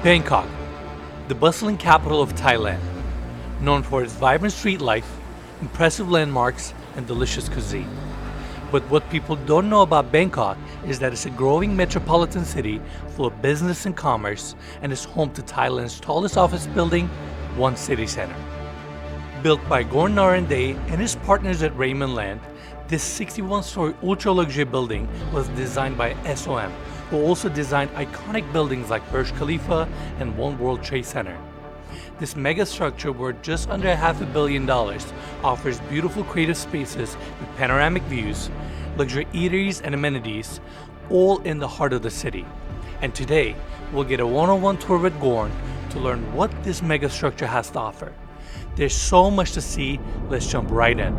Bangkok, the bustling capital of Thailand, known for its vibrant street life, impressive landmarks, and delicious cuisine. But what people don't know about Bangkok is that it's a growing metropolitan city full of business and commerce and is home to Thailand's tallest office building, One City Center. Built by Korn Narongdej and his partners at Raimon, this 61-story ultra-luxury building was designed by SHMA, who also designed iconic buildings like Burj Khalifa and One World Trade Center. This mega structure, worth just under $500 million, offers beautiful creative spaces with panoramic views, luxury eateries and amenities, all in the heart of the city. And today, we'll get a one-on-one tour with Korn to learn what this mega structure has to offer. There's so much to see, let's jump right in.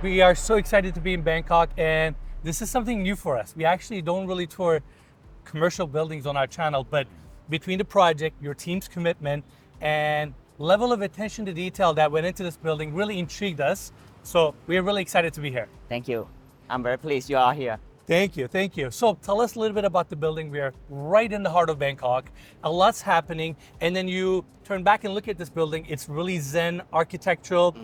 We are so excited to be in Bangkok, and this is something new for us. We actually don't really tour commercial buildings on our channel, but between the project, your team's commitment, and level of attention to detail that went into this building really intrigued us. So we're really excited to be here. Thank you. I'm very pleased you are here. Thank you, thank you. So tell us a little bit about the building. We are right in the heart of Bangkok. A lot's happening, and then you turn back and look at this building. It's really Zen architectural.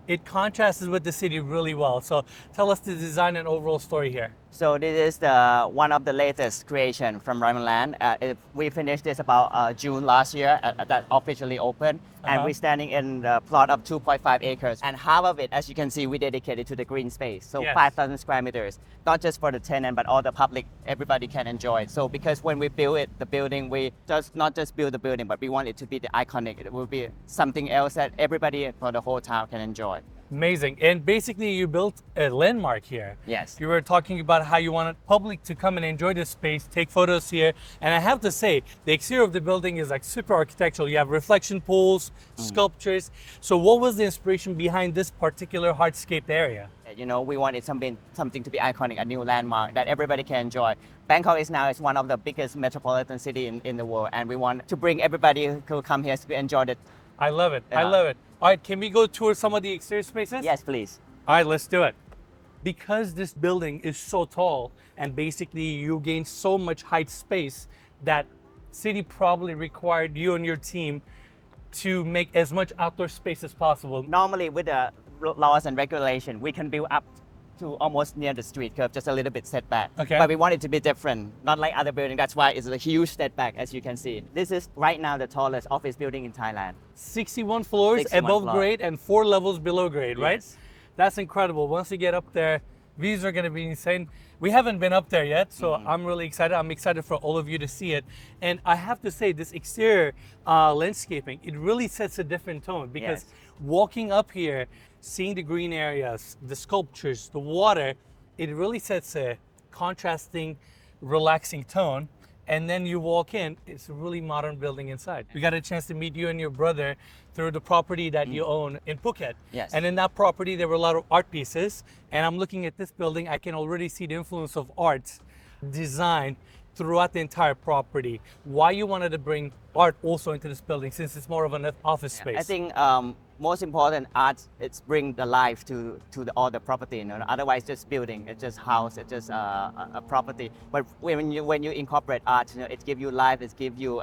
It contrasts with the city really well. So tell us the design and overall story here. So this is one of the latest creation from Raimon. We finished this about June last year that officially opened. And we're standing in the plot of 2.5 acres. And half of it, as you can see, we dedicated to the green space. So Yes. 5,000 square meters, not just for the tenant, but all the public, everybody can enjoy it. So because when we build it, the building, we just not just build the building, but we want it to be the iconic. It will be something else that everybody for the whole town can enjoy. Amazing. And basically you built a landmark here. Yes. You were talking about how you wanted public to come and enjoy this space, take photos here. And I have to say, the exterior of the building is like super architectural. You have reflection pools, sculptures. So what was the inspiration behind this particular hardscaped area? You know, we wanted something to be iconic, a new landmark that everybody can enjoy. Bangkok is one of the biggest metropolitan city in the world, and we want to bring everybody who come here to enjoy it. I love it. I Yeah. love it. All right, can we go tour some of the exterior spaces? Yes, please. All right, let's do it. Because this building is so tall and basically you gain so much height space, that city probably required you and your team to make as much outdoor space as possible. Normally with the laws and regulation, we can build up to almost near the street curb, just a little bit setback. Okay. But we want it to be different, not like other buildings. That's why it's a huge setback, as you can see. This is right now the tallest office building in Thailand. 61 floors 61 above floors. grade and 4 levels below grade, right? Yes. That's incredible. Once you get up there, views are going to be insane. We haven't been up there yet, so I'm really excited. I'm excited for all of you to see it. And I have to say, this exterior landscaping, it really sets a different tone, because Yes. walking up here, seeing the green areas, the sculptures, the water, it really sets a contrasting, relaxing tone. And then you walk in, it's a really modern building inside. We got a chance to meet you and your brother through the property that you own in Phuket. Yes. And in that property, there were a lot of art pieces. And I'm looking at this building, I can already see the influence of art design throughout the entire property. Why you wanted to bring art also into this building, since it's more of an office space? I think most important art, it's bring the life to all the property. You know? Otherwise, just building, it's just house, it's just a property. But when you incorporate art, you know, it gives you life, it gives you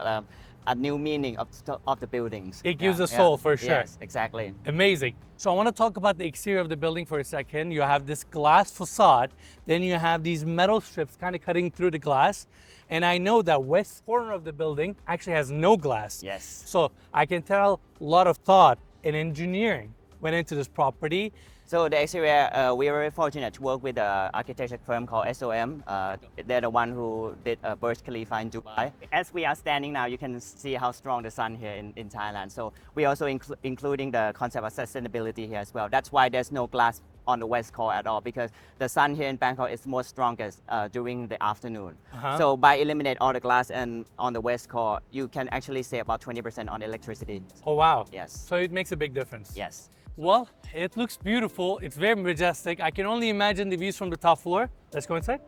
a new meaning of the buildings. It gives a soul, for sure. Yes, exactly. Amazing. So I want to talk about the exterior of the building for a second. You have this glass facade, then you have these metal strips kind of cutting through the glass. And I know that west corner of the building actually has no glass. Yes. So I can tell a lot of thought and engineering went into this property. So the exterior, we were very fortunate to work with an architecture firm called SHMA. They're the one who did Burj Khalifa in Dubai. As we are standing now, you can see how strong the sun here in Thailand. So we also including the concept of sustainability here as well. That's why there's no glass on the west core at all, because the sun here in Bangkok is more strongest during the afternoon. So by eliminate all the glass and on the west core, you can actually save about 20% on electricity. Oh, wow. Yes. So it makes a big difference. Yes. Well, it looks beautiful. It's very majestic. I can only imagine the views from the top floor. Let's go inside.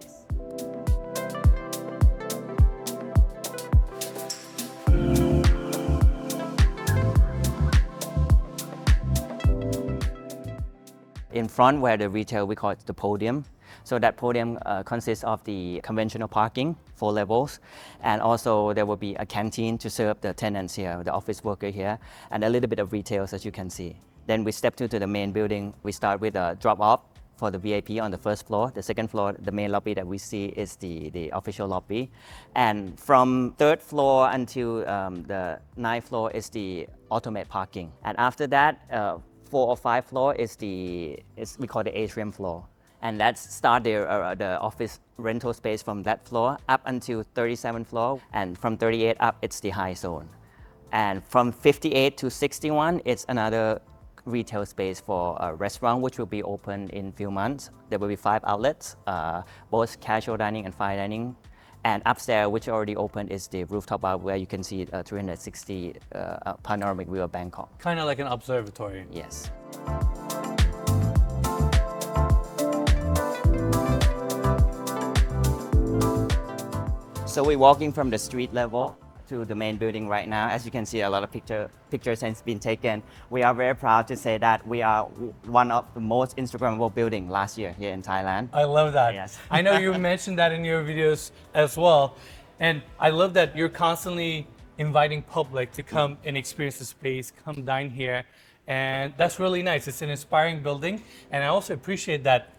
in front where the retail, we call it the podium. So that podium consists of the conventional parking, 4 levels, and also there will be a canteen to serve the tenants here, the office worker here, and a little bit of retail as you can see. Then we step to the main building. We start with a drop-off for the VIP on the first floor. The second floor, the main lobby that we see is the official lobby. And from 3rd floor until the 9th floor is the automated parking. And after that, 4 or 5 floor is we call the atrium floor. And let's start the office rental space from that floor up until 37th floor. And from 38 up, it's the high zone. And from 58 to 61, it's another retail space for a restaurant, which will be open in a few months. There will be 5 outlets, both casual dining and fine dining. And upstairs, which already opened, is the rooftop bar where you can see 360 panoramic view of Bangkok. Kind of like an observatory. Yes. So we're walking from the street level to the main building right now. As you can see, a lot of pictures has been taken. We are very proud to say that we are one of the most Instagrammable building last year here in Thailand. I love that. Yes. I know you mentioned that in your videos as well. And I love that you're constantly inviting public to come and experience the space, come dine here. And that's really nice. It's an inspiring building. And I also appreciate that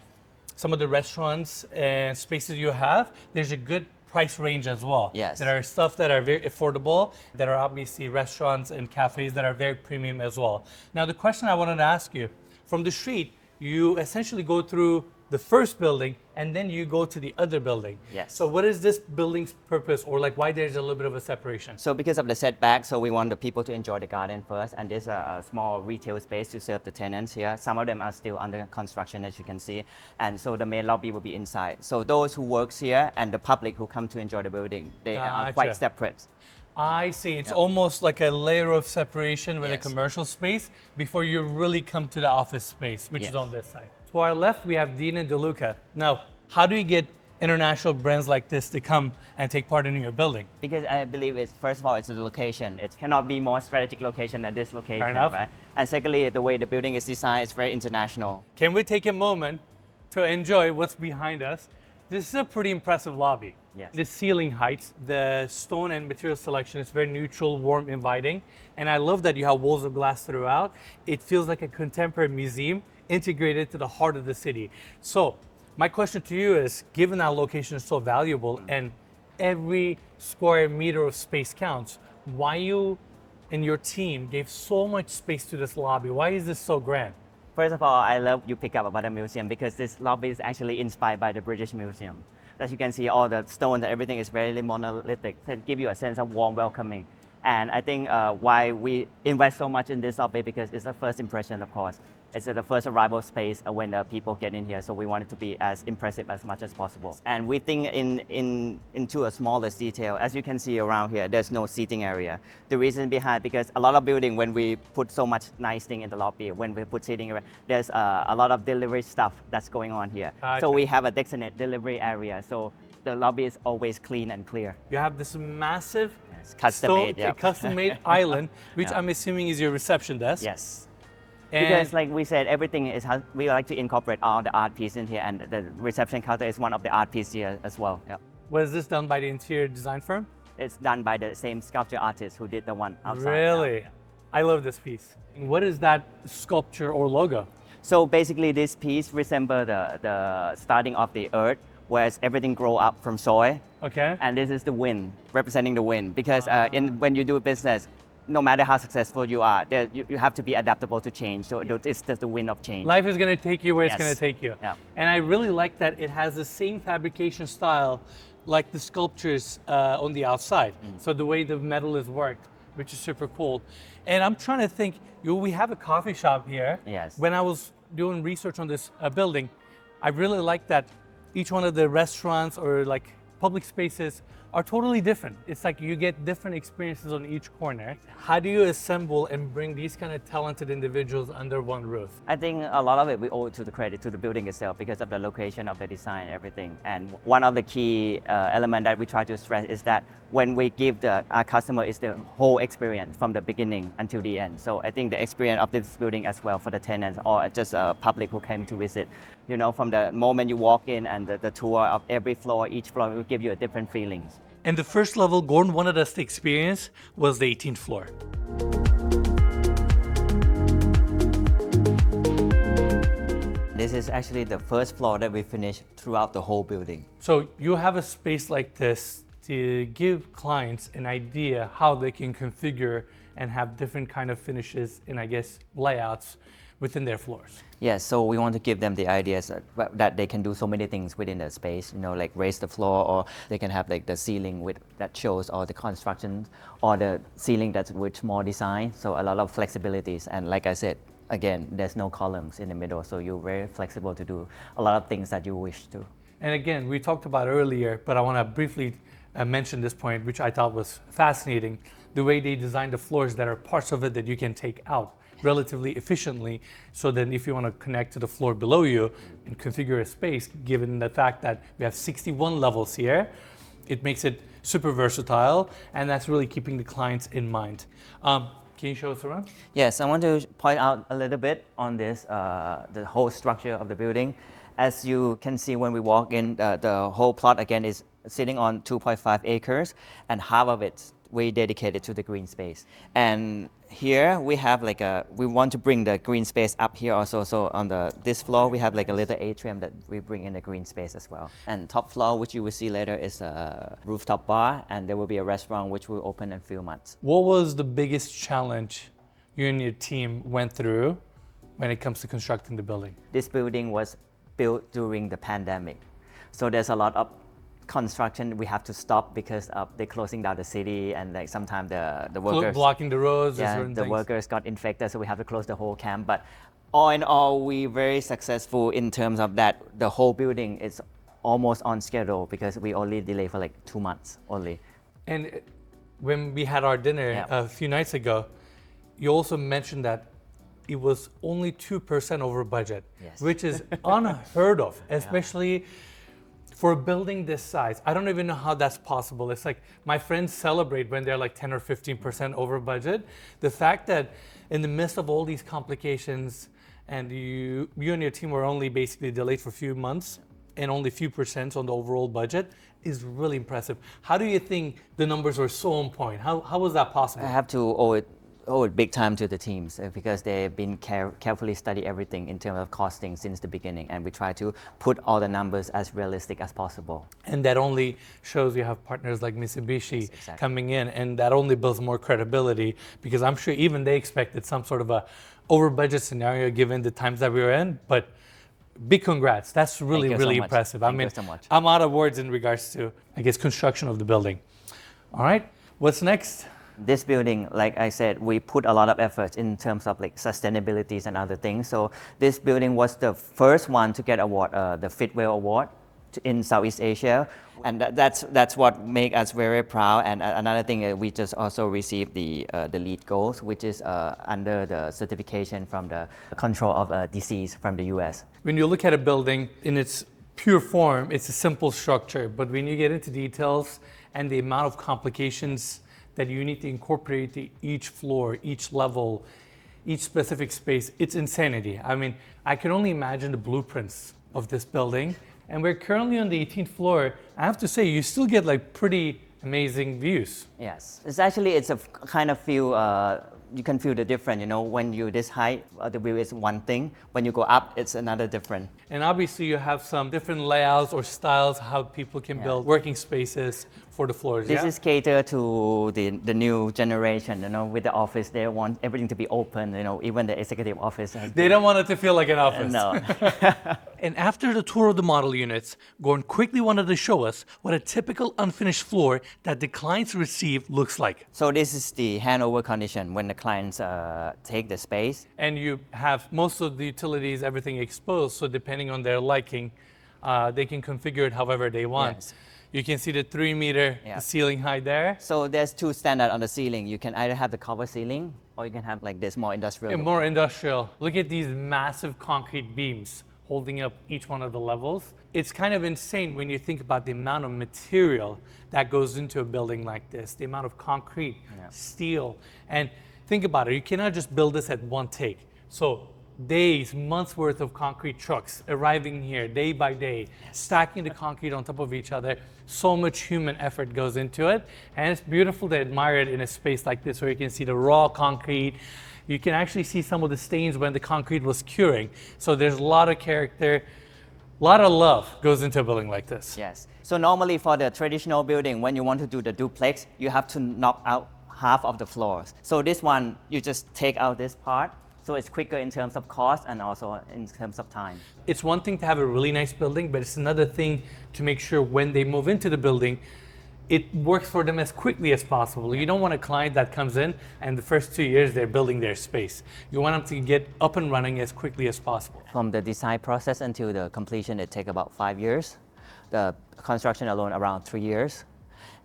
some of the restaurants and spaces you have, there's a good price range as well. Yes. There are stuff that are very affordable. There are obviously restaurants and cafes that are very premium as well. Now, the question I wanted to ask you, from the street, you essentially go through the first building and then you go to the other building. Yes. So what is this building's purpose, or like why there's a little bit of a separation? So because of the setback, so we want the people to enjoy the garden first, and there's a small retail space to serve the tenants here. Some of them are still under construction, as you can see, and so the main lobby will be inside. So those who works here and the public who come to enjoy the building, they are quite Gotcha. separate. I see. It's almost like a layer of separation with a Yes. commercial space before you really come to the office space, which is Yes. on this side. To our left, we have Dean and DeLuca. Now, how do you get international brands like this to come and take part in your building? Because I believe it's, first of all, it's the location. It cannot be more strategic location than this location, Fair enough. right? And secondly, the way the building is designed is very international. Can we take a moment to enjoy what's behind us? This is a pretty impressive lobby. Yes. The ceiling heights, the stone and material selection is very neutral, warm, inviting. And I love that you have walls of glass throughout. It feels like a contemporary museum integrated to the heart of the city. So my question to you is, given that location is so valuable and every square meter of space counts, why you and your team gave so much space to this lobby? Why is this so grand? First of all, I love you pick up about the museum because this lobby is actually inspired by the British Museum. As you can see, all the stones and everything is very monolithic to give you a sense of warm welcoming. And I think why we invest so much in this lobby because it's the first impression, of course. It's the first arrival space when the people get in here, so we want it to be as impressive as much as possible. And we think into a smallest detail. As you can see around here, there's no seating area. The reason behind, because a lot of building, when we put so much nice thing in the lobby, when we put seating area, there's a lot of delivery stuff that's going on here. Gotcha. So we have a designated delivery area, so the lobby is always clean and clear. You have this massive It's custom-made, yeah. custom-made island, which Yeah. I'm assuming is your reception desk. Yes. And Because like we said, everything is how we like to incorporate all the art piece in here, and the reception counter is one of the art pieces here as well. Yeah. was this done by the interior design firm? It's done by the same sculpture artist who did the one outside. Really? I love this piece. What is that sculpture or logo? So basically this piece resembles the starting of the earth, whereas everything grow up from soil. Okay. And this is the wind, representing the wind. Because when you do business, no matter how successful you are, you have to be adaptable to change. So it's just the wind of change. Life is going to take you where it's Yes. going to take you. Yeah. And I really like that it has the same fabrication style like the sculptures on the outside. So the way the metal is worked, which is super cool. And I'm trying to think, we have a coffee shop here. Yes. When I was doing research on this building, I really like that each one of the restaurants or like public spaces are totally different. It's like you get different experiences on each corner. How do you assemble and bring these kind of talented individuals under one roof? I think a lot of it we owe to the credit to the building itself because of the location of the design and everything. And one of the key elements that we try to stress is that when we give our customer is the whole experience from the beginning until the end. So I think the experience of this building as well for the tenants or just public who came to visit, from the moment you walk in and the tour of every floor, each floor will give you a different feelings. And the first level Gordon wanted us to experience was the 18th floor. This is actually the first floor that we finished throughout the whole building. So you have a space like this to give clients an idea how they can configure and have different kind of finishes and I guess layouts within their floors. Yes, so we want to give them the ideas that they can do so many things within the space, like raise the floor, or they can have like the ceiling that shows all the construction, or the ceiling that's with more design. So a lot of flexibilities, and like I said, again, there's no columns in the middle, so you're very flexible to do a lot of things that you wish to. And again, we talked about earlier, but I want to briefly mention this point, which I thought was fascinating, the way they designed the floors that are parts of it that you can take out relatively efficiently, so then if you want to connect to the floor below you and configure a space, given the fact that we have 61 levels here, it makes it super versatile, and that's really keeping the clients in mind. Can you show us around? Yes, I want to point out a little bit on this, the whole structure of the building. As you can see when we walk in, the whole plot again is sitting on 2.5 acres, and half of it we dedicated to the green space. And here we have we want to bring the green space up here also. So on this floor we have like a little atrium that we bring in the green space as well. And top floor, which you will see later, is a rooftop bar, and there will be a restaurant which will open in a few months. What was the biggest challenge you and your team went through when it comes to constructing the building? This building was built during the pandemic. So there's a lot of construction we have to stop because they're closing down the city, and like sometimes the workers blocking the roads. Yeah, the workers got infected, so we have to close the whole camp. But all in all, we're very successful in terms of that. The whole building is almost on schedule because we only delayed for like 2 months only. And when we had our dinner a few nights ago, you also mentioned that it was only 2% over budget, yes. Which is unheard of, especially for a building this size. I don't even know how that's possible. It's like my friends celebrate when they're like 10 or 15% over budget. The fact that in the midst of all these complications and you and your team were only basically delayed for a few months and only a few percent on the overall budget is really impressive. How do you think the numbers were so on point? How was that possible? I have to owe it big time to the teams because they've been carefully study everything in terms of costing since the beginning, and we try to put all the numbers as realistic as possible. And that only shows you have partners like Mitsubishi exactly. coming in, and that only builds more credibility because I'm sure even they expected some sort of a over budget scenario given the times that we were in. But big congrats. That's really, really impressive. Thank you so much. I'm out of words in regards to, I guess, construction of the building. All right, what's next? This building, like I said, we put a lot of effort in terms of like sustainability and other things. So this building was the first one to get award, the Fitwell Award in Southeast Asia, and that's what make us very proud. And another thing, we just also received the LEED Gold, which is under the certification from the control of disease from the US. When you look at a building in its pure form, it's a simple structure, but when you get into details and the amount of complications that you need to incorporate to each floor, each level, each specific space, it's insanity. I mean, I can only imagine the blueprints of this building, and we're currently on the 18th floor. I have to say, you still get like pretty amazing views. Yes, it's a kind of feel, you can feel the difference, when you're this high, the view is one thing. When you go up, it's another different. And obviously you have some different layouts or styles, how people can build working spaces for the floors. This is catered to the new generation, with the office. They want everything to be open, even the executive office. They don't want it to feel like an office. No. And after the tour of the model units, Gordon quickly wanted to show us what a typical unfinished floor that the clients receive looks like. So this is the handover condition when the clients take the space. And you have most of the utilities, everything exposed, so depending on their liking, they can configure it however they want. Yes. You can see the 3-meter ceiling height there. So there's two standards on the ceiling. You can either have the cover ceiling, or you can have like this more industrial. More industrial. Look at these massive concrete beams holding up each one of the levels. It's kind of insane when you think about the amount of material that goes into a building like this, the amount of concrete, steel, and think about it, you cannot just build this at one take. So days, months worth of concrete trucks arriving here day by day, stacking the concrete on top of each other. So much human effort goes into it. And it's beautiful to admire it in a space like this where you can see the raw concrete. You can actually see some of the stains when the concrete was curing. So there's a lot of character, a lot of love goes into a building like this. Yes. So normally for the traditional building, when you want to do the duplex, you have to knock out half of the floors. So this one, you just take out this part. So it's quicker in terms of cost and also in terms of time. It's one thing to have a really nice building, but it's another thing to make sure when they move into the building, it works for them as quickly as possible. You don't want a client that comes in and the first 2 years they're building their space. You want them to get up and running as quickly as possible. From the design process until the completion, it takes about 5 years. The construction alone around 3 years.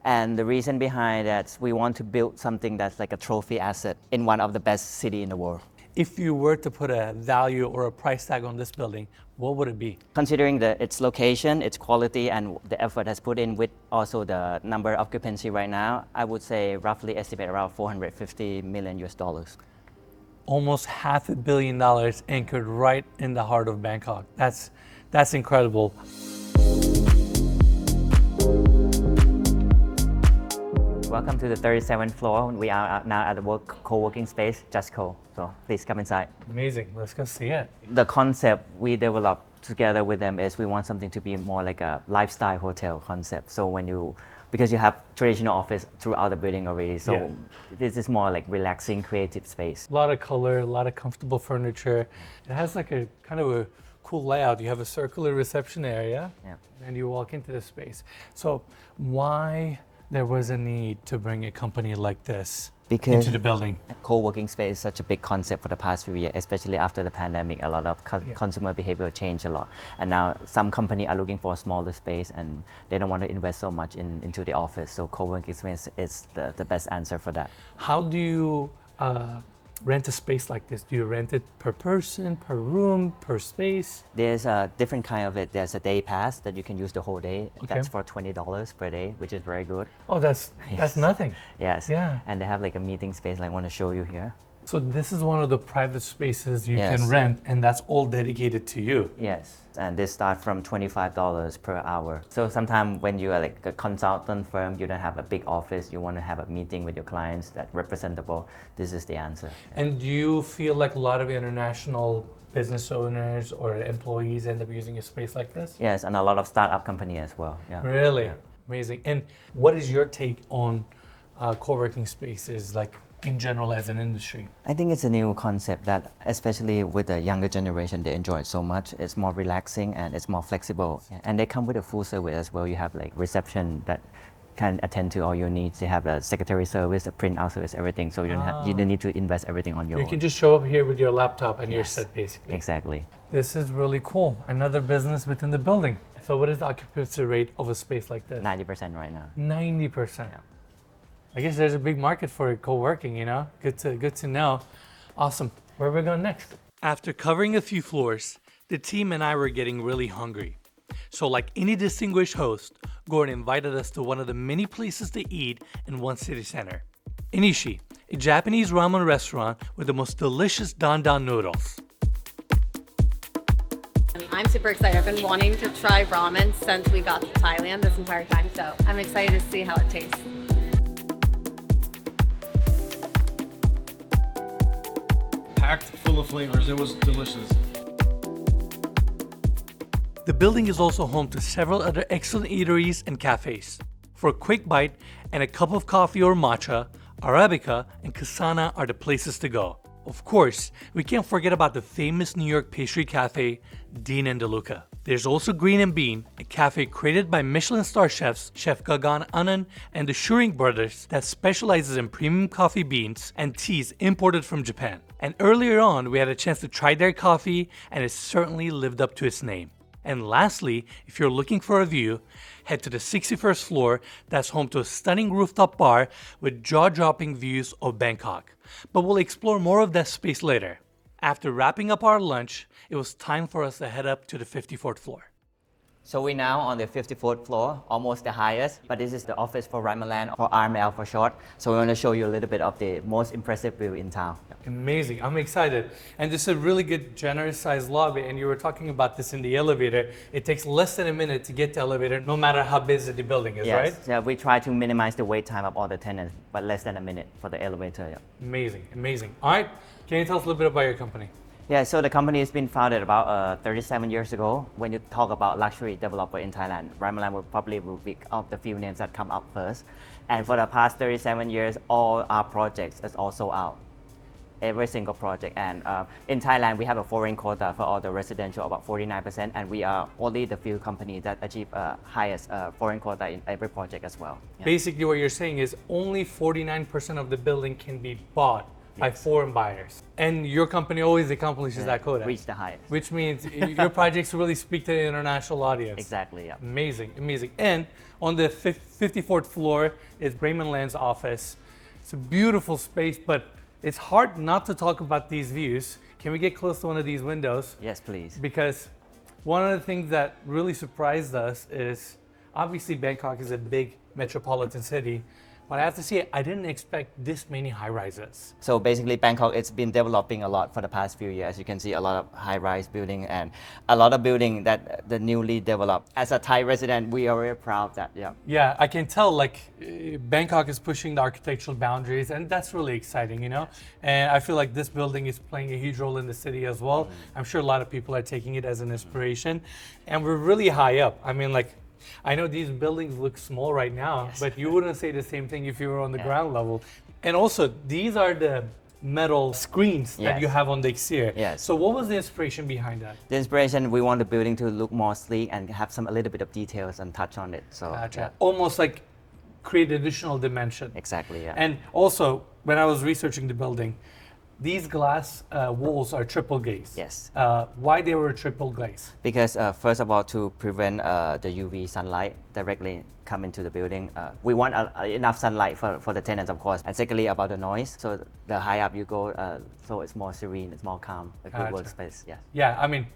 And the reason behind that, we want to build something that's like a trophy asset in one of the best cities in the world. If you were to put a value or a price tag on this building, what would it be? Considering its location, its quality, and the effort that's put in with also the number of occupancy right now, I would say roughly estimate around 450 million US dollars. Almost $500 million anchored right in the heart of Bangkok. That's incredible. Welcome to the 37th floor. We are now at the co-working space, Just Co. So please come inside. Amazing. Let's go see it. The concept we developed together with them is we want something to be more like a lifestyle hotel concept. So because you have traditional office throughout the building already, so this is more like relaxing, creative space. A lot of color, a lot of comfortable furniture. It has like a kind of a cool layout. You have a circular reception area, and you walk into the space. So why there was a need to bring a company like this into the building? Co-working space is such a big concept for the past few years, especially after the pandemic. A lot of consumer behavior changed a lot. And now some companies are looking for a smaller space and they don't want to invest so much into the office. So co-working space is the best answer for that. How do you rent a space like this? Do you rent it per person, per room, per space? There's a different kind of it. There's a day pass that you can use the whole day. Okay. That's for $20 per day, which is very good. Oh, that's nothing. Yes. Yeah. And they have like a meeting space like I want to show you here. So this is one of the private spaces you can rent, and that's all dedicated to you. Yes, and this starts from $25 per hour. So sometimes when you are like a consultant firm, you don't have a big office, you want to have a meeting with your clients that's representable, this is the answer. And do you feel like a lot of international business owners or employees end up using a space like this? Yes, and a lot of startup companies as well. Yeah. Really? Yeah. Amazing. And what is your take on co-working spaces, like in general as an industry? I think it's a new concept that, especially with the younger generation, they enjoy it so much. It's more relaxing and it's more flexible. And they come with a full service as well. You have like reception that can attend to all your needs. They have a secretary service, a print out service, everything. So you don't need to invest everything on your own. You can just show up here with your laptop and you're set basically. Exactly. This is really cool. Another business within the building. So what is the occupancy rate of a space like this? 90% right now. 90%. Yeah. I guess there's a big market for co-working, you know? Good to know. Awesome. Where are we going next? After covering a few floors, the team and I were getting really hungry. So like any distinguished host, Gordon invited us to one of the many places to eat in one city center. Enishi, a Japanese ramen restaurant with the most delicious dan noodles. I'm super excited. I've been wanting to try ramen since we got to Thailand this entire time, so I'm excited to see how it tastes. Packed full of flavors. It was delicious. The building is also home to several other excellent eateries and cafes. For a quick bite and a cup of coffee or matcha, Arabica and Kasana are the places to go. Of course, we can't forget about the famous New York pastry cafe, Dean and DeLuca. There's also Green and Bean, a cafe created by Michelin star chefs Chef Gagan Anand and the Showroom brothers that specializes in premium coffee beans and teas imported from Japan. And earlier on, we had a chance to try their coffee, and it certainly lived up to its name. And lastly, if you're looking for a view, head to the 61st floor that's home to a stunning rooftop bar with jaw-dropping views of Bangkok. But we'll explore more of that space later. After wrapping up our lunch, it was time for us to head up to the 54th floor. So we're now on the 54th floor, almost the highest, but this is the office for Raimon, or RML for short. So we want to show you a little bit of the most impressive view in town. Amazing, I'm excited. And this is a really good, generous sized lobby, and you were talking about this in the elevator. It takes less than a minute to get to the elevator, no matter how busy the building is, right? Yeah, we try to minimize the wait time of all the tenants, but less than a minute for the elevator. Yeah. Amazing, amazing. All right, can you tell us a little bit about your company? Yeah, so the company has been founded about 37 years ago. When you talk about luxury developer in Thailand, Raimon will probably be of the few names that come up first. And for the past 37 years, all our projects is also out. Every single project. And in Thailand, we have a foreign quota for all the residential, about 49%, and we are only the few companies that achieve highest foreign quota in every project as well. Yeah. Basically, what you're saying is only 49% of the building can be bought by foreign buyers. And your company always accomplishes that quota. Reach the highest. Which means your projects really speak to the international audience. Exactly, yeah. Amazing, amazing. And on the 54th floor is Raimon Land's office. It's a beautiful space, but it's hard not to talk about these views. Can we get close to one of these windows? Yes, please. Because one of the things that really surprised us is obviously Bangkok is a big metropolitan city, but I have to say, I didn't expect this many high-rises. So basically, Bangkok, it's been developing a lot for the past few years. You can see a lot of high-rise building and a lot of building that the newly developed. As a Thai resident, we are very proud that, yeah. Yeah, I can tell Bangkok is pushing the architectural boundaries, and that's really exciting, you know? And I feel like this building is playing a huge role in the city as well. I'm sure a lot of people are taking it as an inspiration. And we're really high up. I mean, I know these buildings look small right now, but you wouldn't say the same thing if you were on the ground level. And also, these are the metal screens that you have on the exterior. Yes. So what was the inspiration behind that? The inspiration, we want the building to look more sleek and have a little bit of details and touch on it. So Gotcha. Almost like create additional dimension. Exactly, yeah. And also, when I was researching the building, these glass walls are triple glaze. Yes. Why they were triple glaze? Because first of all, to prevent the UV sunlight directly come into the building, we want enough sunlight for the tenants, of course. And secondly, about the noise. So the higher up you go, so it's more serene, it's more calm, a good workspace. Yes. Yeah, I mean,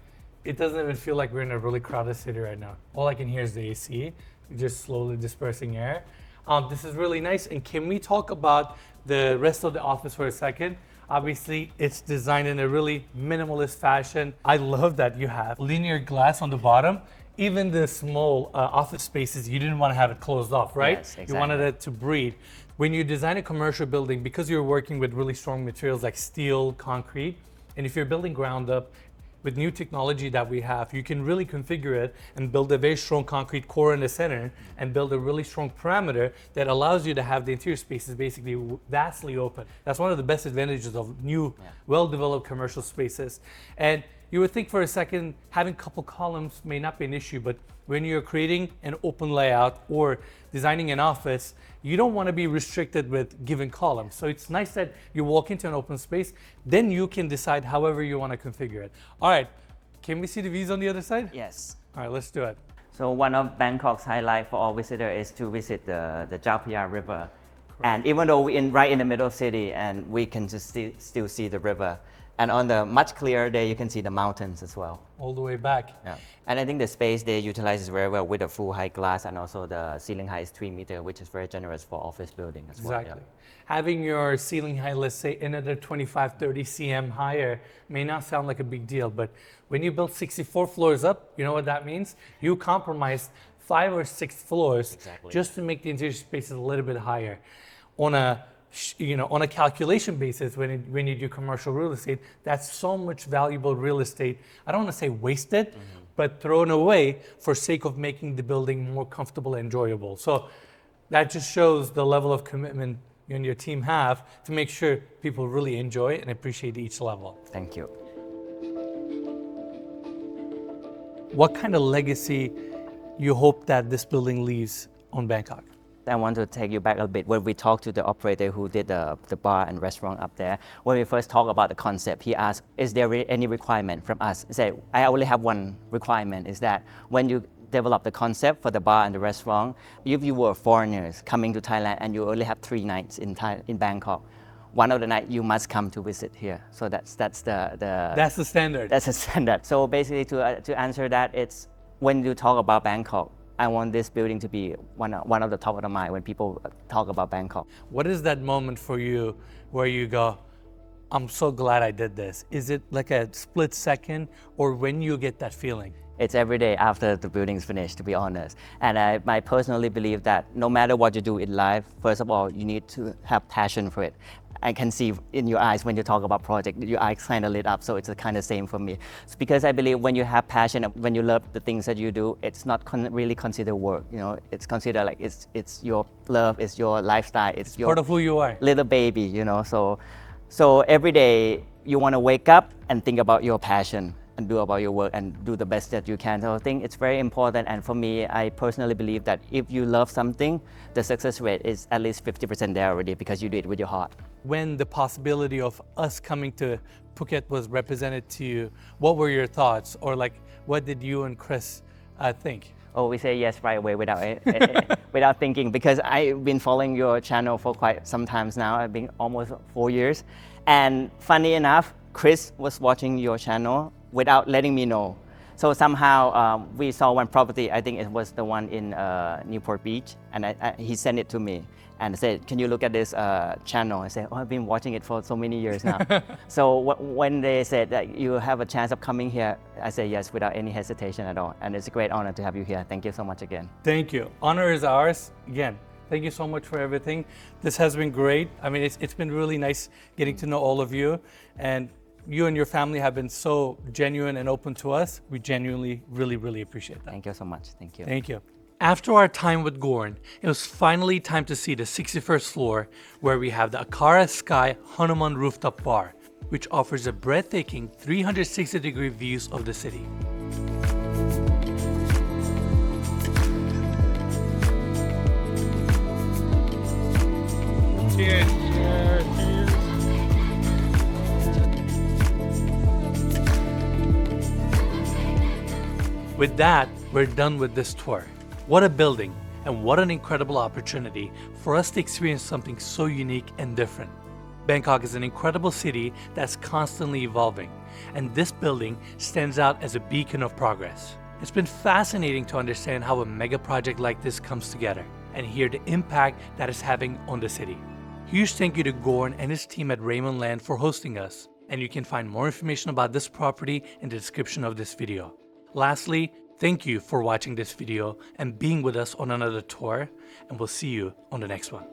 it doesn't even feel like we're in a really crowded city right now. All I can hear is the AC, just slowly dispersing air. This is really nice. And can we talk about the rest of the office for a second? Obviously, it's designed in a really minimalist fashion. I love that you have linear glass on the bottom. Even the small office spaces, you didn't want to have it closed off, right? Yes, exactly. You wanted it to breathe. When you design a commercial building, because you're working with really strong materials like steel, concrete, and if you're building ground up, with new technology that we have, you can really configure it and build a very strong concrete core in the center and build a really strong parameter that allows you to have the interior spaces basically vastly open. That's one of the best advantages of new, well-developed commercial spaces. And you would think for a second, having a couple columns may not be an issue, but when you're creating an open layout or designing an office, you don't want to be restricted with given columns. So it's nice that you walk into an open space, then you can decide however you want to configure it. All right, can we see the views on the other side? Yes. All right, let's do it. So one of Bangkok's highlight for all visitors is to visit the Chao Phraya River. And even though we're right in the middle of the city, and we can just still see the river. And on the much clearer day, you can see the mountains as well. All the way back. Yeah. And I think the space they utilize very well with the full height glass, and also the ceiling height is 3 meters, which is very generous for office building as well. Exactly. Having your ceiling height, let's say another 25, 30 cm higher may not sound like a big deal, but when you build 64 floors up, you know what that means? You compromise 5 or 6 floors just to make the interior spaces a little bit higher. On a calculation basis, when you do commercial real estate, that's so much valuable real estate. I don't want to say wasted, but thrown away for sake of making the building more comfortable and enjoyable. So that just shows the level of commitment you and your team have to make sure people really enjoy and appreciate each level. Thank you. What kind of legacy you hope that this building leaves on Bangkok? I want to take you back a bit. When we talked to the operator who did the bar and restaurant up there, when we first talked about the concept, he asked, is there any requirement from us? He said, I only have one requirement, is that when you develop the concept for the bar and the restaurant, if you were foreigners coming to Thailand and you only have 3 nights in Bangkok, one of the night you must come to visit here. So that's the That's the standard. that's a standard. So basically, to answer that, it's when you talk about Bangkok, I want this building to be one of the top of the mind when people talk about Bangkok. What is that moment for you where you go, I'm so glad I did this? Is it like a split second, or when you get that feeling? It's every day after the building's finished, to be honest. And I personally believe that no matter what you do in life, first of all, you need to have passion for it. I can see in your eyes when you talk about project, your eyes kind of lit up, so it's the kind of same for me. It's because I believe when you have passion, when you love the things that you do, it's not really considered work, you know, it's considered like it's your love, it's your lifestyle, it's your Part of who you are. little baby, you know, so every day you want to wake up and think about your passion and do about your work and do the best that you can. So I think it's very important, and for me, I personally believe that if you love something, the success rate is at least 50% there already because you do it with your heart. When the possibility of us coming to Phuket was represented to you, what were your thoughts, or like what did you and Chris think? Oh, we say yes right away without thinking, because I've been following your channel for quite some times now. I've been almost 4 years, and funny enough, Chris was watching your channel without letting me know. So somehow we saw one property, I think it was the one in Newport Beach, and he sent it to me and said, can you look at this channel? I said, oh, I've been watching it for so many years now. So when they said that you have a chance of coming here, I said yes without any hesitation at all. And it's a great honor to have you here. Thank you so much again. Thank you. Honor is ours. Again, thank you so much for everything. This has been great. I mean, it's been really nice getting to know all of you. And you and your family have been so genuine and open to us. We genuinely, really appreciate that. Thank you so much. Thank you. Thank you. After our time with Korn, it was finally time to see the 61st floor, where we have the Akara Sky Hanuman Rooftop Bar, which offers a breathtaking 360-degree views of the city. Cheers. With that, we're done with this tour. What a building, and what an incredible opportunity for us to experience something so unique and different. Bangkok is an incredible city that's constantly evolving, and this building stands out as a beacon of progress. It's been fascinating to understand how a mega project like this comes together and hear the impact that it's having on the city. Huge thank you to Korn and his team at Raimon Land for hosting us, and you can find more information about this property in the description of this video. Lastly, thank you for watching this video and being with us on another tour, and we'll see you on the next one.